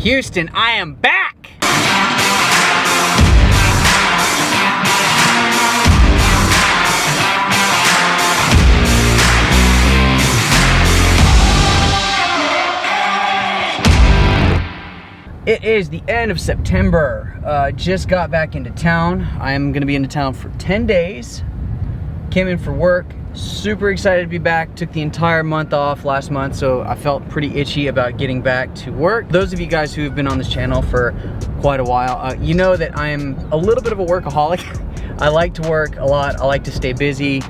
Houston, I am back! It is the end of September. Just got back into town. I'm gonna be into town for 10 days. Came in for work. Super excited to be back. Took the entire month off last month, so I felt pretty itchy about getting back to work. Those of you guys who have been on this channel for quite a while, you know that I'm a little bit of a workaholic. I like to work a lot. I like to stay busy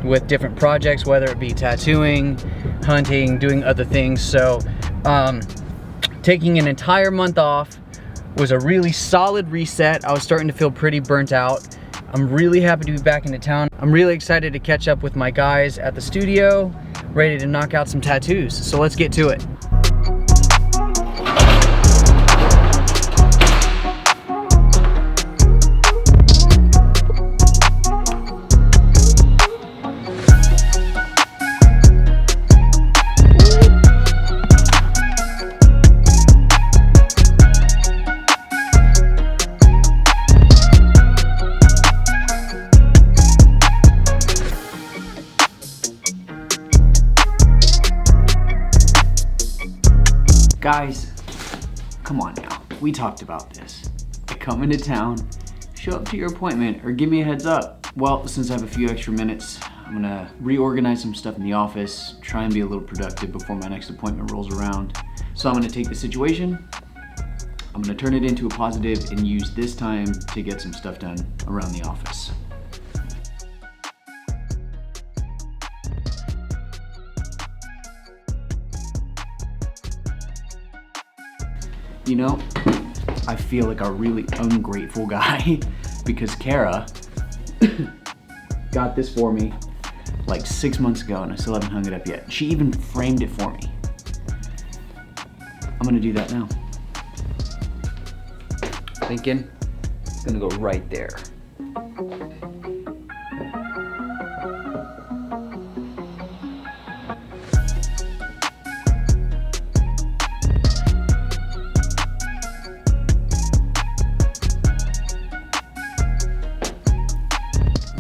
with different projects, whether it be tattooing, hunting, doing other things. So taking an entire month off was a really solid reset. I was starting to feel pretty burnt out. I'm really happy to be back into town. I'm really excited to catch up with my guys at the studio, ready to knock out some tattoos. So let's get to it. Guys, come on now. We talked about this. I come into town, show up to your appointment, or give me a heads up. Well, since I have a few extra minutes, I'm gonna reorganize some stuff in the office, try and be a little productive before my next appointment rolls around. So I'm gonna take the situation, I'm gonna turn it into a positive and use this time to get some stuff done around the office. You know, I feel like a really ungrateful guy because Kara got this for me like 6 months ago and I still haven't hung it up yet. She even framed it for me. I'm gonna do that now. Thinking it's gonna go right there.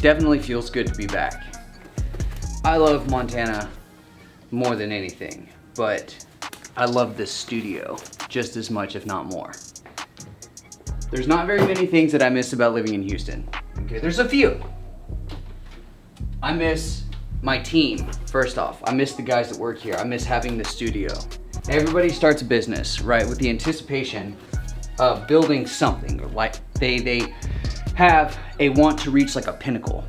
Definitely feels good to be back. I love Montana more than anything, but I love this studio just as much, if not more. There's not very many things that I miss about living in Houston. Okay, there's a few. I miss my team, first off. I miss the guys that work here. I miss having the studio. Everybody starts a business, right, with the anticipation of building something, or like they have a want to reach like a pinnacle.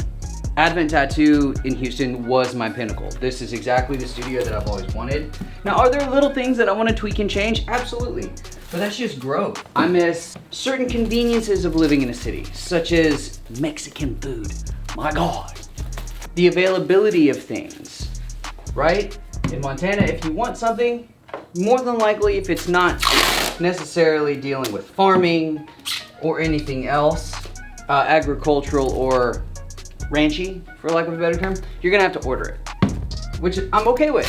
Advent Tattoo in Houston was my pinnacle. This is exactly the studio that I've always wanted. Now, are there little things that I want to tweak and change? Absolutely, but that's just growth. I miss certain conveniences of living in a city, such as Mexican food. My God. The availability of things, right? In Montana, if you want something, more than likely, if it's not necessarily dealing with farming or anything else, agricultural or ranchy, for lack of a better term, you're gonna have to order it, which I'm okay with.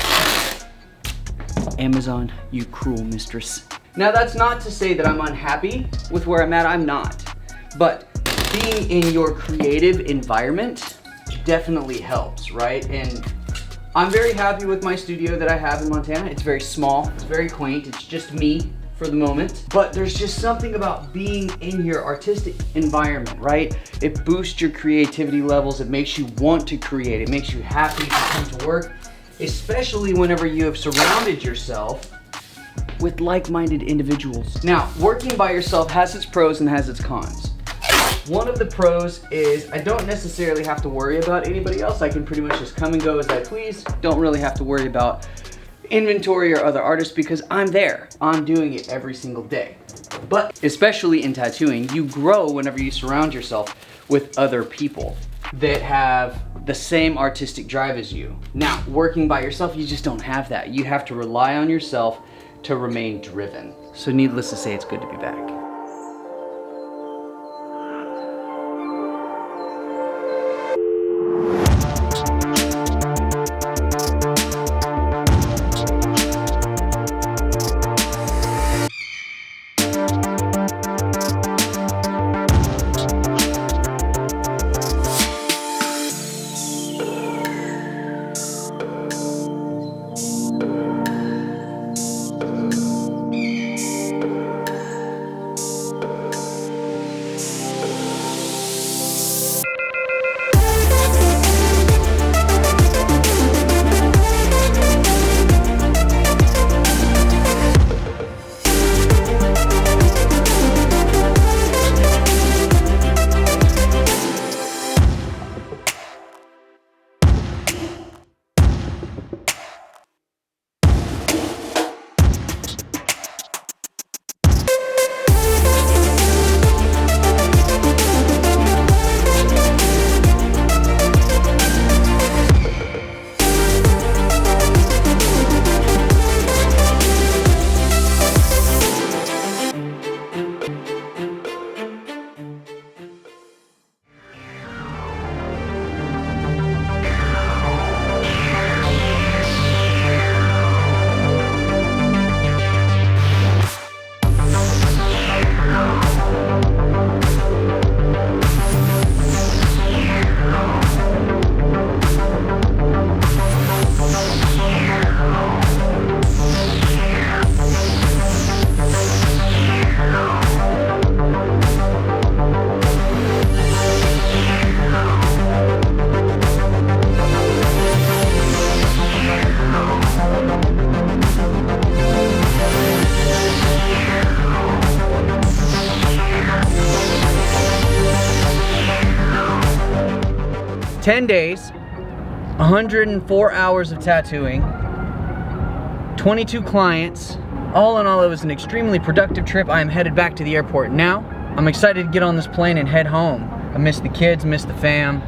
Amazon, you cruel mistress. Now, that's not to say that I'm unhappy with where I'm at. I'm not. But being in your creative environment definitely helps, right? And I'm very happy with my studio that I have in Montana. It's very small, it's very quaint, it's just me for the moment. But there's just something about being in your artistic environment, right? It boosts your creativity levels, it makes you want to create, it makes you happy to come to work, especially whenever you have surrounded yourself with like-minded individuals. Now, working by yourself has its pros and has its cons. One of the pros is I don't necessarily have to worry about anybody else. I can pretty much just come and go as I please. Don't really have to worry about inventory or other artists because I'm there. I'm doing it every single day. But especially in tattooing, you grow whenever you surround yourself with other people that have the same artistic drive as you. Now, working by yourself, you just don't have that. You have to rely on yourself to remain driven. So needless to say, it's good to be back. 10 days, 104 hours of tattooing, 22 clients. All in all, it was an extremely productive trip. I am headed back to the airport now. I'm excited to get on this plane and head home. I miss the kids, miss the fam.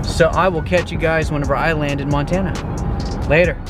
So I will catch you guys whenever I land in Montana. Later.